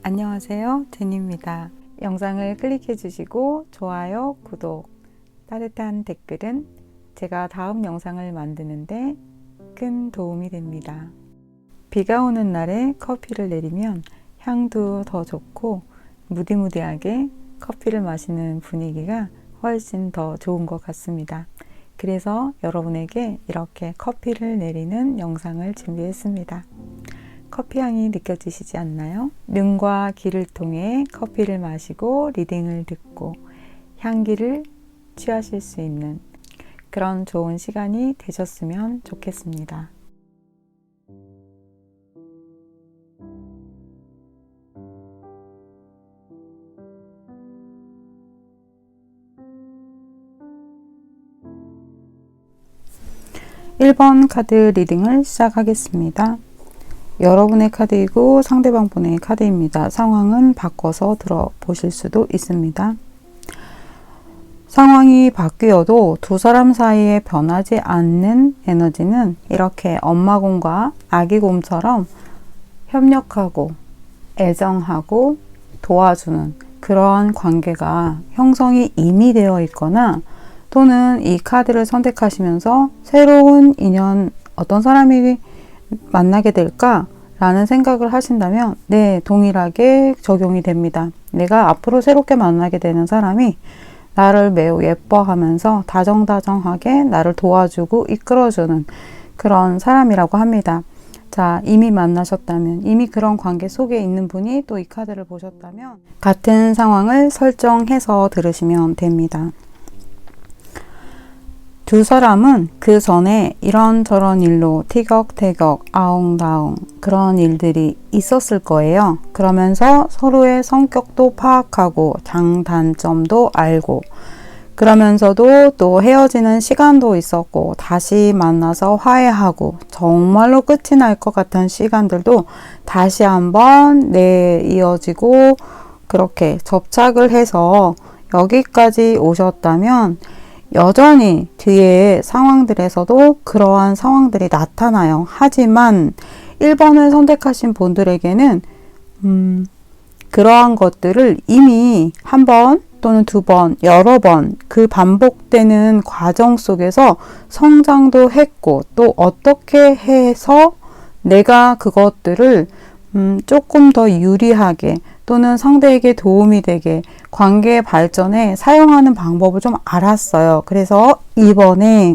안녕하세요, 제니입니다. 영상을 클릭해 주시고 좋아요, 구독, 따뜻한 댓글은 제가 다음 영상을 만드는데 큰 도움이 됩니다. 비가 오는 날에 커피를 내리면 향도 더 좋고 무디무디하게 커피를 마시는 분위기가 훨씬 더 좋은 것 같습니다. 그래서 여러분에게 이렇게 커피를 내리는 영상을 준비했습니다. 커피향이 느껴지시지 않나요? 눈과 귀를 통해 커피를 마시고 리딩을 듣고 향기를 취하실 수 있는 그런 좋은 시간이 되셨으면 좋겠습니다. (1번) 카드 리딩을 시작하겠습니다. 여러분의 카드이고 상대방 분의 카드입니다. 상황은 바꿔서 들어보실 수도 있습니다. 상황이 바뀌어도 두 사람 사이에 변하지 않는 에너지는 이렇게 엄마곰과 아기곰처럼 협력하고 애정하고 도와주는 그러한 관계가 형성이 이미 되어 있거나 또는 이 카드를 선택하시면서 새로운 인연, 어떤 사람이 만나게 될까? 라는 생각을 하신다면 네, 동일하게 적용이 됩니다. 내가 앞으로 새롭게 만나게 되는 사람이 나를 매우 예뻐하면서 다정다정하게 나를 도와주고 이끌어주는 그런 사람이라고 합니다. 자, 이미 만나셨다면, 이미 그런 관계 속에 있는 분이 또 이 카드를 보셨다면 같은 상황을 설정해서 들으시면 됩니다. 두 사람은 그 전에 이런저런 일로 티격태격, 아웅다웅 그런 일들이 있었을 거예요. 그러면서 서로의 성격도 파악하고 장단점도 알고 그러면서도 또 헤어지는 시간도 있었고 다시 만나서 화해하고 정말로 끝이 날 것 같은 시간들도 다시 한번 이어지고 그렇게 접착을 해서 여기까지 오셨다면 여전히 뒤에 상황들에서도 그러한 상황들이 나타나요. 하지만 1번을 선택하신 분들에게는 그러한 것들을 이미 한 번 또는 두 번, 여러 번 그 반복되는 과정 속에서 성장도 했고 또 어떻게 해서 내가 그것들을 조금 더 유리하게 또는 상대에게 도움이 되게 관계 발전에 사용하는 방법을 좀 알았어요. 그래서 이번에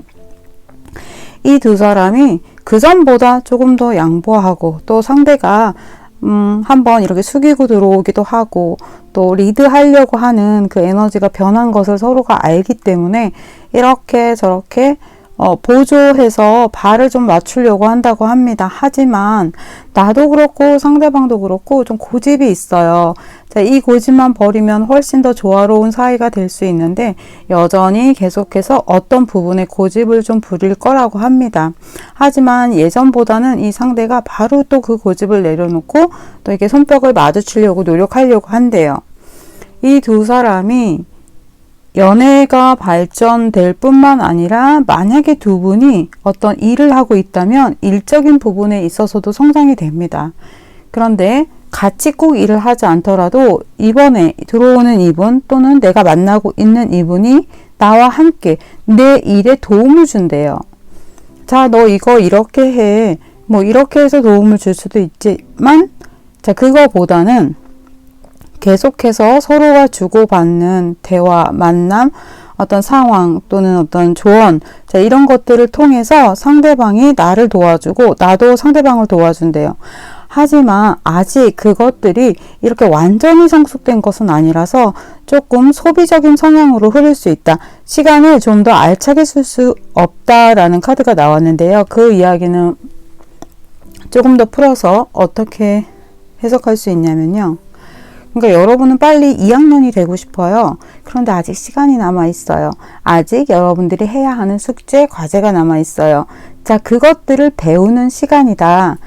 이 두 사람이 그 전보다 조금 더 양보하고 또 상대가 한번 이렇게 숙이고 들어오기도 하고 또 리드하려고 하는 그 에너지가 변한 것을 서로가 알기 때문에 이렇게 저렇게 보조해서 발을 좀 맞추려고 한다고 합니다. 하지만 나도 그렇고 상대방도 그렇고 좀 고집이 있어요. 자, 이 고집만 버리면 훨씬 더 조화로운 사이가 될 수 있는데 여전히 계속해서 어떤 부분에 고집을 좀 부릴 거라고 합니다. 하지만 예전보다는 이 상대가 바로 또 그 고집을 내려놓고 또 이렇게 손뼉을 마주치려고 노력하려고 한대요. 이 두 사람이 연애가 발전될 뿐만 아니라 만약에 두 분이 어떤 일을 하고 있다면 일적인 부분에 있어서도 성장이 됩니다. 그런데 같이 꼭 일을 하지 않더라도 이번에 들어오는 이분 또는 내가 만나고 있는 이분이 나와 함께 내 일에 도움을 준대요. 자, 너 이거 이렇게 해. 뭐 이렇게 해서 도움을 줄 수도 있지만 자, 그거보다는 계속해서 서로가 주고받는 대화, 만남, 어떤 상황 또는 어떤 조언, 자, 이런 것들을 통해서 상대방이 나를 도와주고 나도 상대방을 도와준대요. 하지만 아직 그것들이 이렇게 완전히 성숙된 것은 아니라서 조금 소비적인 성향으로 흐를 수 있다. 시간을 좀 더 알차게 쓸 수 없다라는 카드가 나왔는데요. 그 이야기는 조금 더 풀어서 어떻게 해석할 수 있냐면요. 그러니까 여러분은 빨리 2학년이 되고 싶어요. 그런데 아직 시간이 남아 있어요. 아직 여러분들이 해야 하는 숙제, 과제가 남아 있어요. 자, 그것들을 배우는 시간이다.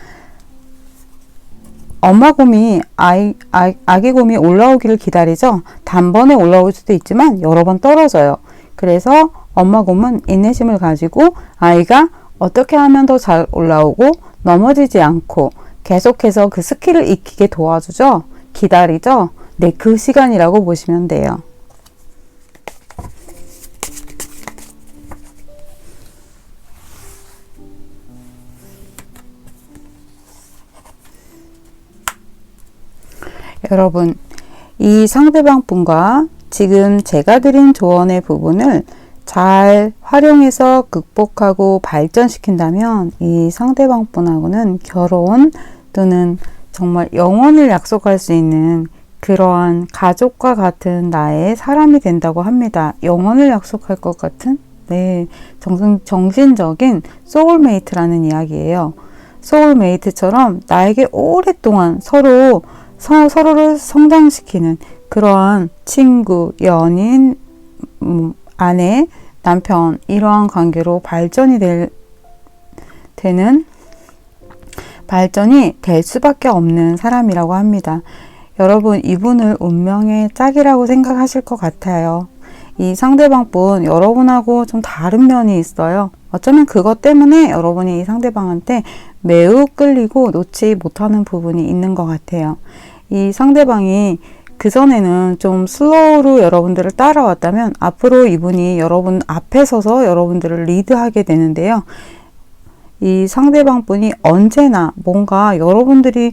엄마곰이 아기곰이 올라오기를 기다리죠. 단번에 올라올 수도 있지만 여러 번 떨어져요. 그래서 엄마곰은 인내심을 가지고 아이가 어떻게 하면 더 잘 올라오고 넘어지지 않고 계속해서 그 스킬을 익히게 도와주죠. 기다리죠? 네, 그 시간이라고 보시면 돼요. 여러분, 이 상대방 분과 지금 제가 드린 조언의 부분을 잘 활용해서 극복하고 발전시킨다면 이 상대방 분하고는 결혼 또는 정말 영원을 약속할 수 있는 그러한 가족과 같은 나의 사람이 된다고 합니다. 영원을 약속할 것 같은? 네, 정신적인 소울메이트라는 이야기예요. 소울메이트처럼 나에게 오랫동안 서로를 성장시키는 그러한 친구, 연인, 아내, 남편 이러한 관계로 발전이 될 수밖에 없는 사람이라고 합니다. 여러분, 이분을 운명의 짝이라고 생각하실 것 같아요. 이 상대방분 여러분하고 좀 다른 면이 있어요. 어쩌면 그것 때문에 여러분이 이 상대방한테 매우 끌리고 놓지 못하는 부분이 있는 것 같아요. 이 상대방이 그전에는 좀 슬로우로 여러분들을 따라왔다면 앞으로 이분이 여러분 앞에 서서 여러분들을 리드하게 되는데요. 이 상대방 분이 언제나 뭔가 여러분들이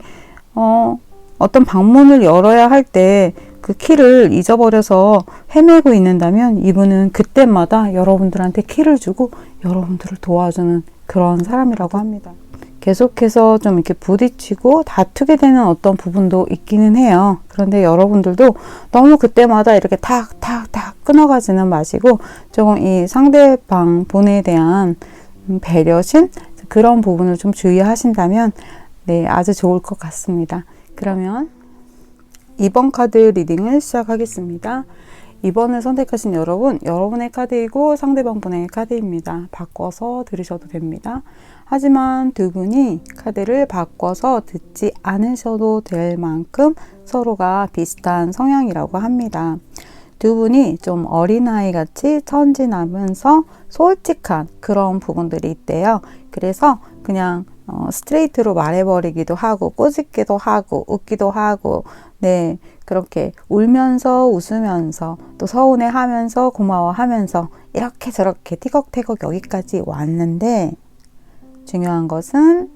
어떤 방문을 열어야 할 때 그 키를 잊어버려서 헤매고 있는다면 이분은 그때마다 여러분들한테 키를 주고 여러분들을 도와주는 그런 사람이라고 합니다. 계속해서 좀 이렇게 부딪히고 다투게 되는 어떤 부분도 있기는 해요. 그런데 여러분들도 너무 그때마다 이렇게 탁탁탁 끊어가지는 마시고 조금 이 상대방 분에 대한 배려심 그런 부분을 좀 주의하신다면 네, 아주 좋을 것 같습니다. 그러면 2번 카드 리딩을 시작하겠습니다. 2번을 선택하신 여러분, 여러분의 카드이고 상대방 분의 카드입니다. 바꿔서 들으셔도 됩니다. 하지만 두 분이 카드를 바꿔서 듣지 않으셔도 될 만큼 서로가 비슷한 성향이라고 합니다. 두 분이 좀 어린아이 같이 천진하면서 솔직한 그런 부분들이 있대요. 그래서 그냥 스트레이트로 말해버리기도 하고 꼬집기도 하고 웃기도 하고 네, 그렇게 울면서 웃으면서 또 서운해하면서 고마워하면서 이렇게 저렇게 티격태격 여기까지 왔는데 중요한 것은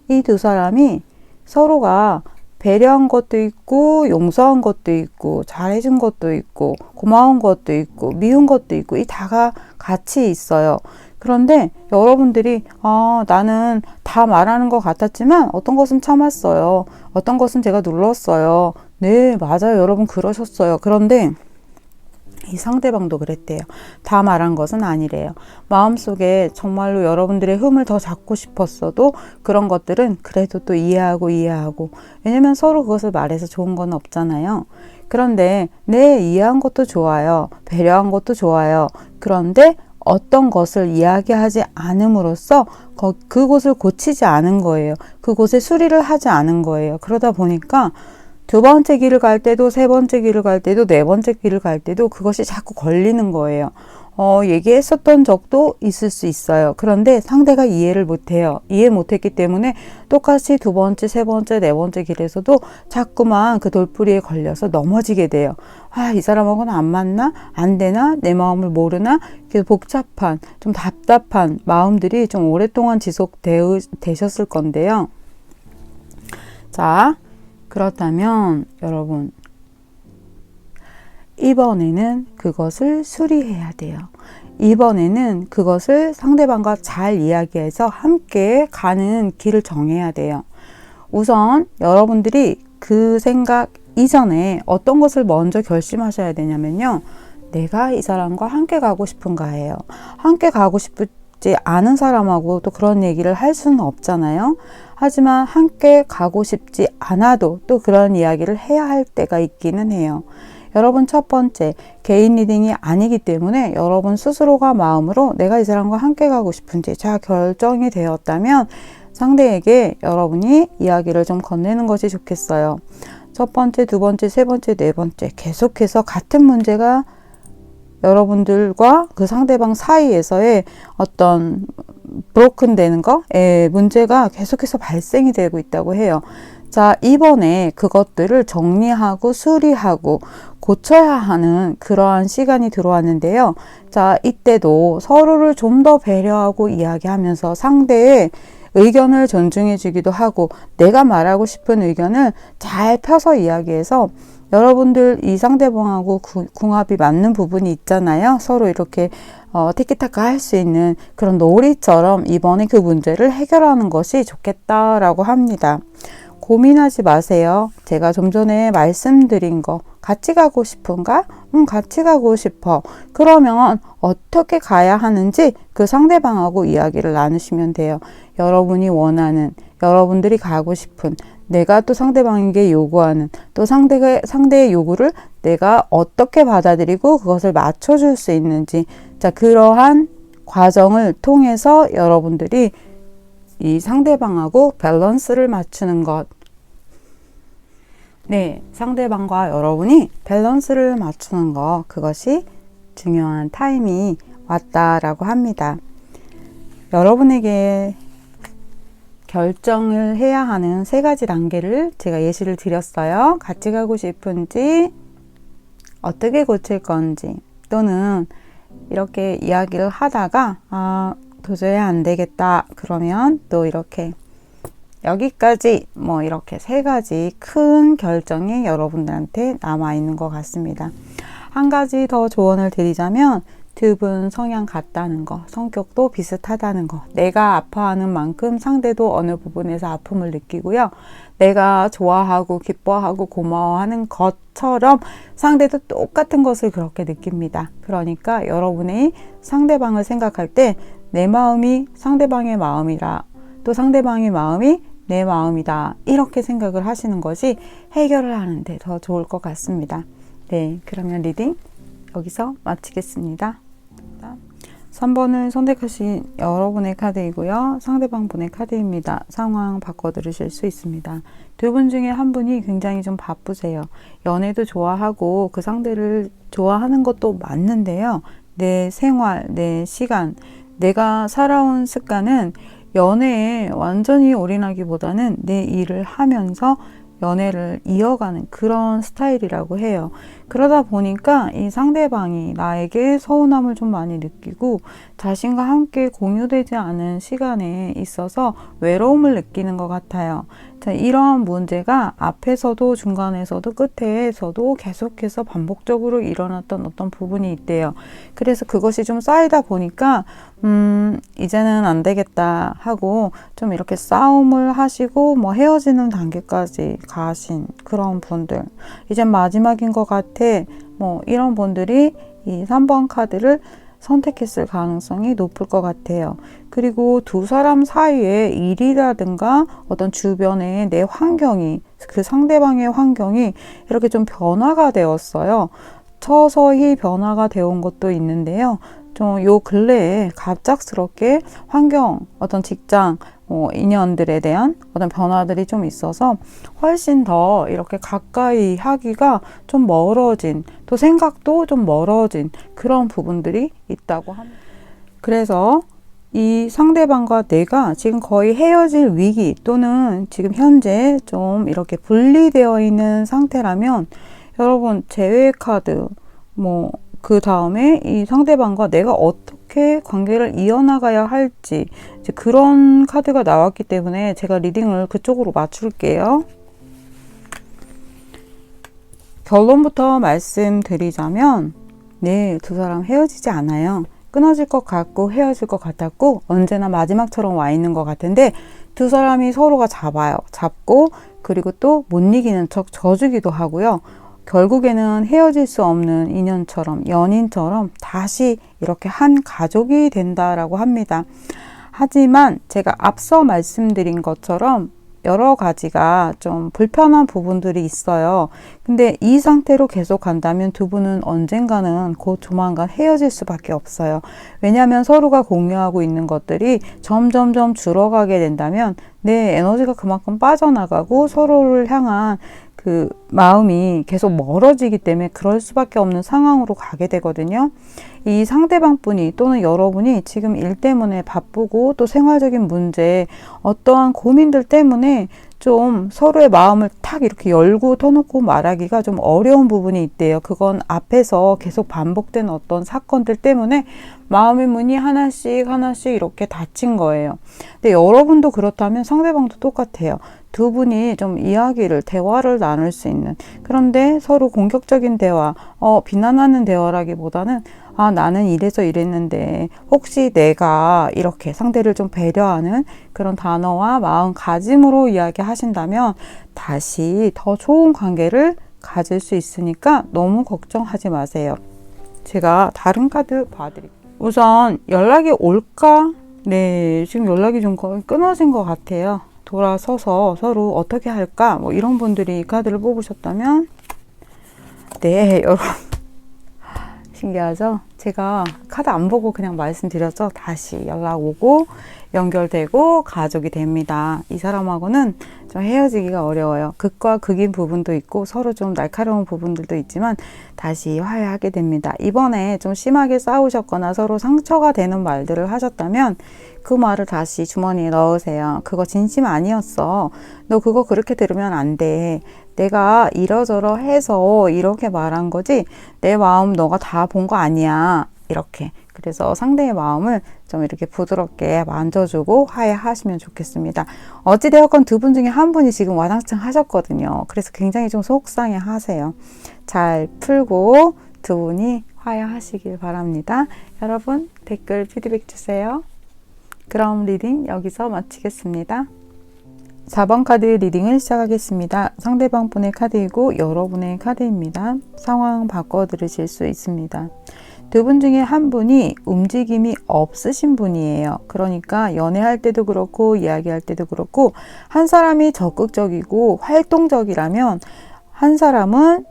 이 두 사람이 서로가 배려한 것도 있고 용서한 것도 있고 잘해준 것도 있고 고마운 것도 있고 미운 것도 있고 이 다가 같이 있어요. 그런데 여러분들이 나는 다 말하는 것 같았지만 어떤 것은 참았어요. 어떤 것은 제가 눌렀어요. 네, 맞아요. 여러분 그러셨어요. 그런데 이 상대방도 그랬대요. 다 말한 것은 아니래요. 마음속에 정말로 여러분들의 흠을 더 잡고 싶었어도 그런 것들은 그래도 또 이해하고 왜냐면 서로 그것을 말해서 좋은 건 없잖아요. 그런데 네, 이해한 것도 좋아요. 배려한 것도 좋아요. 그런데 어떤 것을 이야기하지 않음으로써 그곳을 고치지 않은 거예요. 그곳에 수리를 하지 않은 거예요. 그러다 보니까 두 번째 길을 갈 때도 세 번째 길을 갈 때도 네 번째 길을 갈 때도 그것이 자꾸 걸리는 거예요. 얘기했었던 적도 있을 수 있어요. 그런데 상대가 이해를 못해요. 이해 못했기 때문에 똑같이 두 번째, 세 번째, 네 번째 길에서도 자꾸만 그 돌부리에 걸려서 넘어지게 돼요. 이 사람하고는 안 맞나? 안 되나? 내 마음을 모르나? 복잡한, 좀 답답한 마음들이 좀 오랫동안 지속되셨을 건데요. 자, 그렇다면 여러분 이번에는 그것을 수리해야 돼요. 이번에는 그것을 상대방과 잘 이야기해서 함께 가는 길을 정해야 돼요. 우선 여러분들이 그 생각 이전에 어떤 것을 먼저 결심하셔야 되냐면요. 내가 이 사람과 함께 가고 싶은가예요. 함께 가고 싶지 않은 사람하고 또 그런 얘기를 할 수는 없잖아요. 하지만 함께 가고 싶지 않아도 또 그런 이야기를 해야 할 때가 있기는 해요. 여러분 첫 번째, 개인 리딩이 아니기 때문에 여러분 스스로가 마음으로 내가 이 사람과 함께 가고 싶은지 잘 결정이 되었다면 상대에게 여러분이 이야기를 좀 건네는 것이 좋겠어요. 첫 번째, 두 번째, 세 번째, 네 번째 계속해서 같은 문제가 여러분들과 그 상대방 사이에서의 어떤 브로큰 되는 거, 문제가 계속해서 발생이 되고 있다고 해요. 자, 이번에 그것들을 정리하고 수리하고 고쳐야 하는 그러한 시간이 들어왔는데요. 자, 이때도 서로를 좀 더 배려하고 이야기하면서 상대의 의견을 존중해 주기도 하고 내가 말하고 싶은 의견을 잘 펴서 이야기해서 여러분들 이 상대방하고 궁합이 맞는 부분이 있잖아요. 서로 이렇게 티키타카 할 수 있는 그런 놀이처럼 이번에 그 문제를 해결하는 것이 좋겠다라고 합니다. 고민하지 마세요. 제가 좀 전에 말씀드린 거 같이 가고 싶은가? 같이 가고 싶어. 그러면 어떻게 가야 하는지 그 상대방하고 이야기를 나누시면 돼요. 여러분이 원하는, 여러분들이 가고 싶은, 내가 또 상대방에게 요구하는, 또 상대의 요구를 내가 어떻게 받아들이고 그것을 맞춰줄 수 있는지, 자, 그러한 과정을 통해서 여러분들이 이 상대방하고 밸런스를 맞추는 것. 네, 상대방과 여러분이 밸런스를 맞추는 것, 그것이 중요한 타임이 왔다라고 합니다. 여러분에게 결정을 해야 하는 3가지 단계를 제가 예시를 드렸어요. 같이 가고 싶은지, 어떻게 고칠 건지, 또는 이렇게 이야기를 하다가 도저히 안 되겠다 그러면 또 이렇게 여기까지 뭐 이렇게 3가지 큰 결정이 여러분들한테 남아 있는 것 같습니다. 한 가지 더 조언을 드리자면 2분 성향 같다는 거, 성격도 비슷하다는 거, 내가 아파하는 만큼 상대도 어느 부분에서 아픔을 느끼고요. 내가 좋아하고 기뻐하고 고마워하는 것처럼 상대도 똑같은 것을 그렇게 느낍니다. 그러니까 여러분이 상대방을 생각할 때 내 마음이 상대방의 마음이라, 또 상대방의 마음이 내 마음이다, 이렇게 생각을 하시는 것이 해결을 하는데 더 좋을 것 같습니다. 네, 그러면 리딩 여기서 마치겠습니다. 3번을 선택하신 여러분의 카드이고요. 상대방 분의 카드입니다. 상황 바꿔 들으실 수 있습니다. 2분 중에 한 분이 굉장히 좀 바쁘세요. 연애도 좋아하고 그 상대를 좋아하는 것도 맞는데요. 내 생활, 내 시간, 내가 살아온 습관은 연애에 완전히 올인하기보다는 내 일을 하면서 연애를 이어가는 그런 스타일이라고 해요. 그러다 보니까 이 상대방이 나에게 서운함을 좀 많이 느끼고 자신과 함께 공유되지 않은 시간에 있어서 외로움을 느끼는 것 같아요. 자, 이러한 문제가 앞에서도 중간에서도 끝에서도 계속해서 반복적으로 일어났던 어떤 부분이 있대요. 그래서 그것이 좀 쌓이다 보니까 이제는 안 되겠다 하고 좀 이렇게 싸움을 하시고 뭐 헤어지는 단계까지 가신 그런 분들, 이제 마지막인 것 같아, 뭐 이런 분들이 이 3번 카드를 선택했을 가능성이 높을 것 같아요. 그리고 두 사람 사이에 일이라든가 어떤 주변의 내 환경이, 그 상대방의 환경이 이렇게 좀 변화가 되었어요. 서서히 변화가 되어 온 것도 있는데요. 좀 요 근래에 갑작스럽게 환경, 어떤 직장, 인연들에 대한 어떤 변화들이 좀 있어서 훨씬 더 이렇게 가까이 하기가 좀 멀어진, 또 생각도 좀 멀어진 그런 부분들이 있다고 합니다. 그래서 이 상대방과 내가 지금 거의 헤어질 위기, 또는 지금 현재 좀 이렇게 분리되어 있는 상태라면 여러분 제외 카드, 그 다음에 이 상대방과 내가 어떻게 관계를 이어나가야 할지, 이제 그런 카드가 나왔기 때문에 제가 리딩을 그쪽으로 맞출게요. 결론부터 말씀드리자면, 네, 두 사람 헤어지지 않아요. 끊어질 것 같고 헤어질 것 같았고 언제나 마지막처럼 와 있는 것 같은데, 두 사람이 서로가 잡고 그리고 또 못 이기는 척 져주기도 하고요. 결국에는 헤어질 수 없는 인연처럼, 연인처럼 다시 이렇게 한 가족이 된다라고 합니다. 하지만 제가 앞서 말씀드린 것처럼 여러 가지가 좀 불편한 부분들이 있어요. 근데 이 상태로 계속 간다면 두 분은 언젠가는 곧 조만간 헤어질 수밖에 없어요. 왜냐하면 서로가 공유하고 있는 것들이 점점점 줄어가게 된다면 내 에너지가 그만큼 빠져나가고 서로를 향한 그 마음이 계속 멀어지기 때문에 그럴 수밖에 없는 상황으로 가게 되거든요. 이 상대방 분이 또는 여러분이 지금 일 때문에 바쁘고 또 생활적인 문제, 어떠한 고민들 때문에 좀 서로의 마음을 탁 이렇게 열고 터놓고 말하기가 좀 어려운 부분이 있대요. 그건 앞에서 계속 반복된 어떤 사건들 때문에 마음의 문이 하나씩 하나씩 이렇게 닫힌 거예요. 근데 여러분도 그렇다면 상대방도 똑같아요. 두 분이 좀 이야기를, 대화를 나눌 수 있는, 그런데 서로 공격적인 대화, 비난하는 대화라기보다는 나는 이래서 이랬는데 혹시 내가 이렇게 상대를 좀 배려하는 그런 단어와 마음가짐으로 이야기하신다면 다시 더 좋은 관계를 가질 수 있으니까 너무 걱정하지 마세요. 제가 다른 카드 봐드릴게요. 우선 연락이 올까? 네, 지금 연락이 좀 거의 끊어진 것 같아요. 돌아서서 서로 어떻게 할까? 뭐 이런 분들이 이 카드를 뽑으셨다면 네, 여러분 신기하죠? 제가 카드 안 보고 그냥 말씀드렸죠. 다시 연락 오고 연결되고 가족이 됩니다. 이 사람하고는 좀 헤어지기가 어려워요. 극과 극인 부분도 있고 서로 좀 날카로운 부분들도 있지만 다시 화해하게 됩니다. 이번에 좀 심하게 싸우셨거나 서로 상처가 되는 말들을 하셨다면 그 말을 다시 주머니에 넣으세요. 그거 진심 아니었어. 너 그거 그렇게 들으면 안 돼. 내가 이러저러 해서 이렇게 말한 거지 내 마음 너가 다 본 거 아니야. 이렇게. 그래서 상대의 마음을 좀 이렇게 부드럽게 만져주고 화해하시면 좋겠습니다. 어찌되었건 두 분 중에 한 분이 지금 와장창 하셨거든요. 그래서 굉장히 좀 속상해 하세요. 잘 풀고 두 분이 화해하시길 바랍니다. 여러분 댓글 피드백 주세요. 그럼 리딩 여기서 마치겠습니다. 4번 카드 리딩을 시작하겠습니다. 상대방 분의 카드이고 여러분의 카드입니다. 상황 바꿔 들으실 수 있습니다. 두 분 중에 한 분이 움직임이 없으신 분이에요. 그러니까 연애할 때도 그렇고 이야기할 때도 그렇고 한 사람이 적극적이고 활동적이라면 한 사람은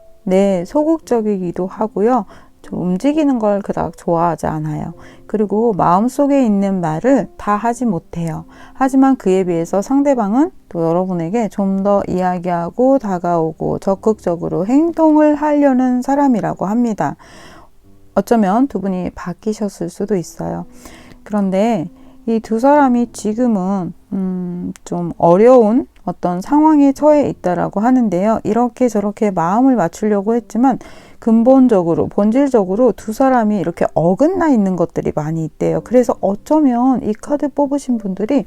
소극적이기도 하고요. 좀 움직이는 걸 그닥 좋아하지 않아요. 그리고 마음속에 있는 말을 다 하지 못해요. 하지만 그에 비해서 상대방은 또 여러분에게 좀 더 이야기하고 다가오고 적극적으로 행동을 하려는 사람이라고 합니다. 어쩌면 두 분이 바뀌셨을 수도 있어요. 그런데 이 두 사람이 지금은 좀 어려운 어떤 상황에 처해 있다라고 하는데요. 이렇게 저렇게 마음을 맞추려고 했지만 근본적으로, 본질적으로 두 사람이 이렇게 어긋나 있는 것들이 많이 있대요. 그래서 어쩌면 이 카드 뽑으신 분들이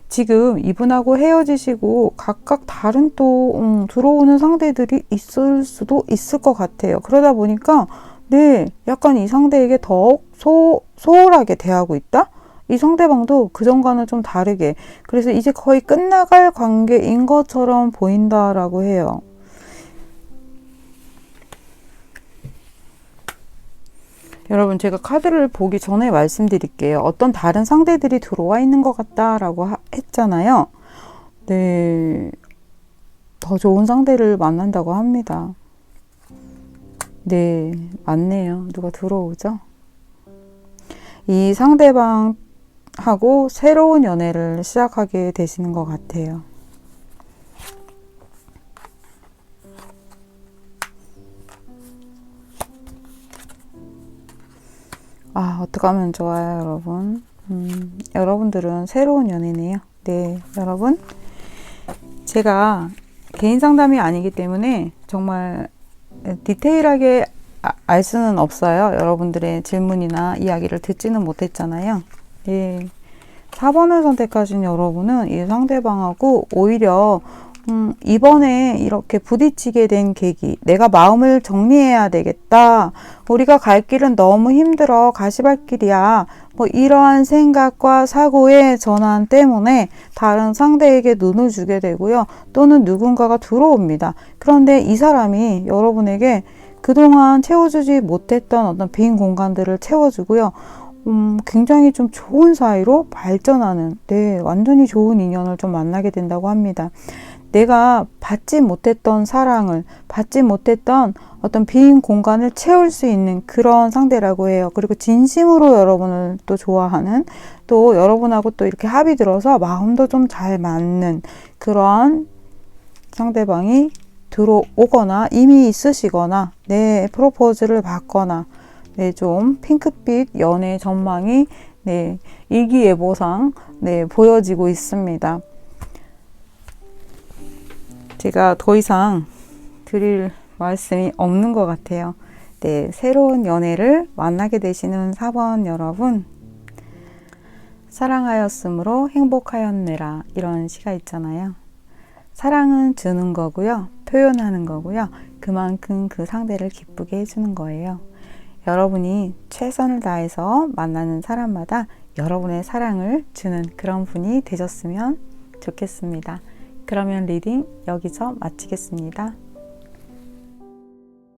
지금 이분하고 헤어지시고 각각 다른 또 들어오는 상대들이 있을 수도 있을 것 같아요. 그러다 보니까 약간 이 상대에게 더욱 소홀하게 대하고 있다? 이 상대방도 그전과는 좀 다르게, 그래서 이제 거의 끝나갈 관계인 것처럼 보인다라고 해요. 여러분 제가 카드를 보기 전에 말씀드릴게요. 어떤 다른 상대들이 들어와 있는 것 같다라고 했잖아요. 네, 더 좋은 상대를 만난다고 합니다. 네, 맞네요. 누가 들어오죠? 이 상대방하고 새로운 연애를 시작하게 되시는 것 같아요. 어떻게 하면 좋아요, 여러분? 여러분들은 새로운 연애네요. 네, 여러분. 제가 개인 상담이 아니기 때문에 정말 디테일하게 알 수는 없어요. 여러분들의 질문이나 이야기를 듣지는 못했잖아요. 네. 4번을 선택하신 여러분은 이 상대방하고 오히려 이번에 이렇게 부딪히게 된 계기, 내가 마음을 정리해야 되겠다. 우리가 갈 길은 너무 힘들어. 가시밭길이야. 뭐 이러한 생각과 사고의 전환 때문에 다른 상대에게 눈을 주게 되고요. 또는 누군가가 들어옵니다. 그런데 이 사람이 여러분에게 그동안 채워주지 못했던 어떤 빈 공간들을 채워주고요. 굉장히 좀 좋은 사이로 발전하는, 완전히 좋은 인연을 좀 만나게 된다고 합니다. 내가 받지 못했던 사랑을, 받지 못했던 어떤 빈 공간을 채울 수 있는 그런 상대라고 해요. 그리고 진심으로 여러분을 또 좋아하는, 또 여러분하고 또 이렇게 합이 들어서 마음도 좀 잘 맞는 그런 상대방이 들어오거나 이미 있으시거나 프로포즈를 받거나 좀 핑크빛 연애 전망이 일기예보상 보여지고 있습니다. 제가 더 이상 드릴 말씀이 없는 것 같아요. 네, 새로운 연애를 만나게 되시는 4번 여러분, 사랑하였으므로 행복하였느라 이런 시가 있잖아요. 사랑은 주는 거고요. 표현하는 거고요. 그만큼 그 상대를 기쁘게 해주는 거예요. 여러분이 최선을 다해서 만나는 사람마다 여러분의 사랑을 주는 그런 분이 되셨으면 좋겠습니다. 그러면 리딩 여기서 마치겠습니다.